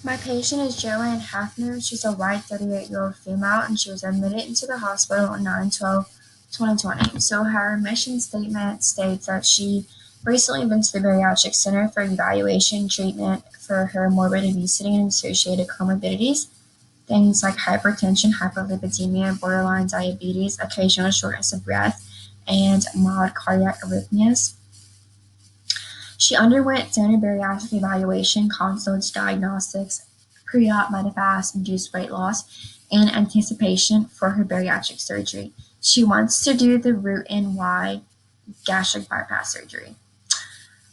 My patient is Joan Hefner. She's a white 38-year-old female, and she was admitted into the hospital on 9/12/2020. So her admission statement states that she recently been to the bariatric center for evaluation treatment for her morbid obesity and associated comorbidities, things like hypertension, hyperlipidemia, borderline diabetes, occasional shortness of breath, and mild cardiac arrhythmias. She underwent standard bariatric evaluation, consults, diagnostics, pre-op Medifast-induced weight loss, and anticipation for her bariatric surgery. She wants to do the root and wide gastric bypass surgery.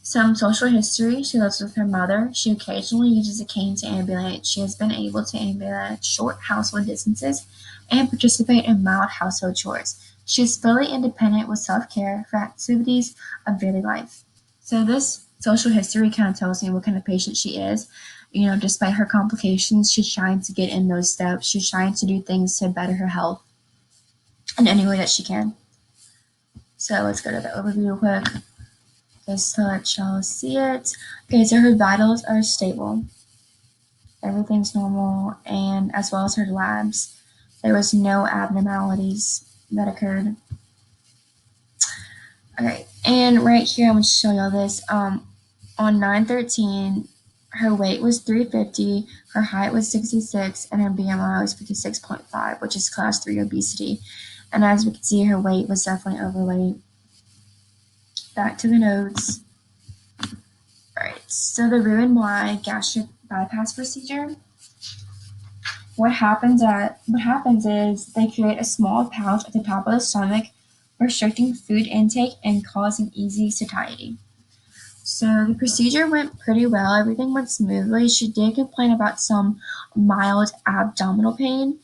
Some social history. She lives with her mother. She occasionally uses a cane to ambulate. She has been able to ambulate short household distances and participate in mild household chores. She is fully independent with self-care for activities of daily life. So this social history kind of tells me what kind of patient she is. Despite her complications, she's trying to get in those steps. She's trying to do things to better her health in any way that she can. So let's go to the overview real quick, just to let y'all see it. Okay, so her vitals are stable. Everything's normal, and as well as her labs. There was no abnormalities that occurred. Okay, and right here I'm going to show y'all this. On 9/13, her weight was 350, her height was 66, and her BMI was 56.5, which is class 3 obesity. And as we can see, her weight was definitely overweight. Back to the notes. Alright, so the Roux-en-Y gastric bypass procedure. What happens is they create a small pouch at the top of the stomach, restricting food intake and causing easy satiety. So the procedure went pretty well. Everything went smoothly. She did complain about some mild abdominal pain.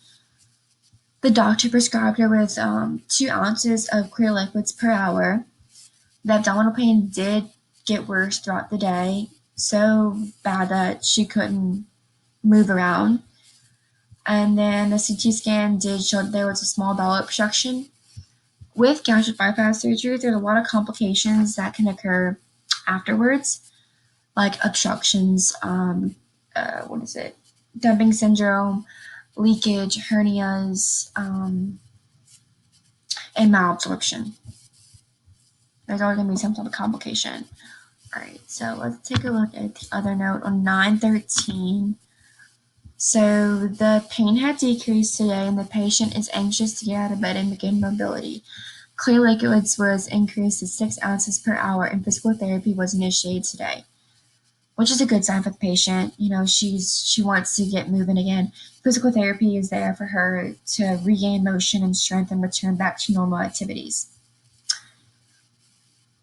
The doctor prescribed her with 2 ounces of clear liquids per hour. The abdominal pain did get worse throughout the day, so bad that she couldn't move around. And then the CT scan did show that there was a small bowel obstruction. With gastric bypass surgery, there's a lot of complications that can occur afterwards, like obstructions, dumping syndrome, leakage, hernias, and malabsorption. There's always going to be some type of complication. All right, so let's take a look at the other note on 9/13. So the pain had decreased today, and the patient is anxious to get out of bed and begin mobility. Clear liquids was increased to 6 ounces per hour, and physical therapy was initiated today, which is a good sign for the patient. She wants to get moving again. Physical therapy is there for her to regain motion and strength and return back to normal activities.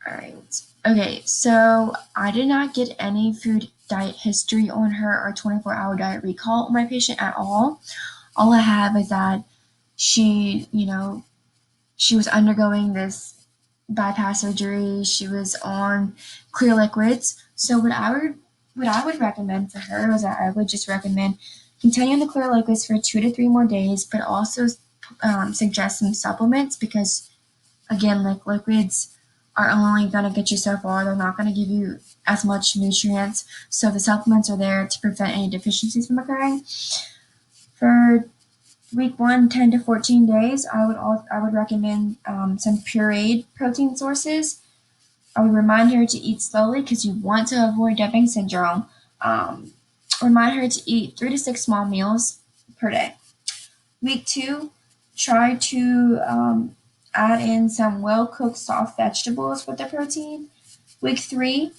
All right. Okay, so I did not get any food diet history on her or 24-hour diet recall on my patient at all. All I have is that she was undergoing this bypass surgery. She was on clear liquids. So what I would recommend for her is that I would just recommend continuing the clear liquids for 2 to 3 more days, but also suggest some supplements because, again, like liquids are only going to get you so far. They're not going to give you as much nutrients. So the supplements are there to prevent any deficiencies from occurring. For week 1, 10 to 14 days, I would recommend some pureed protein sources. I would remind her to eat slowly because you want to avoid dumping syndrome. Remind her to eat 3 to 6 small meals per day. Week 2, try to add in some well-cooked soft vegetables with the protein. Week 3,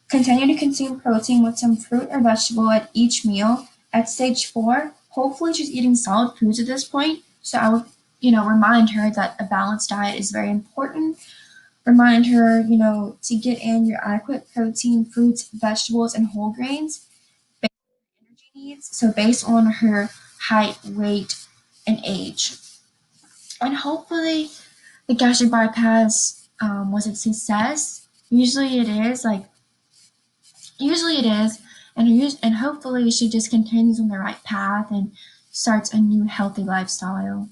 continue to consume protein with some fruit or vegetable at each meal. At stage 4, hopefully she's eating solid foods at this point. So I would, remind her that a balanced diet is very important. Remind her, to get in your adequate protein, fruits, vegetables, and whole grains based on her energy needs. So based on her height, weight, and age. And hopefully the gastric bypass was a success. Usually it is, and hopefully she just continues on the right path and starts a new healthy lifestyle.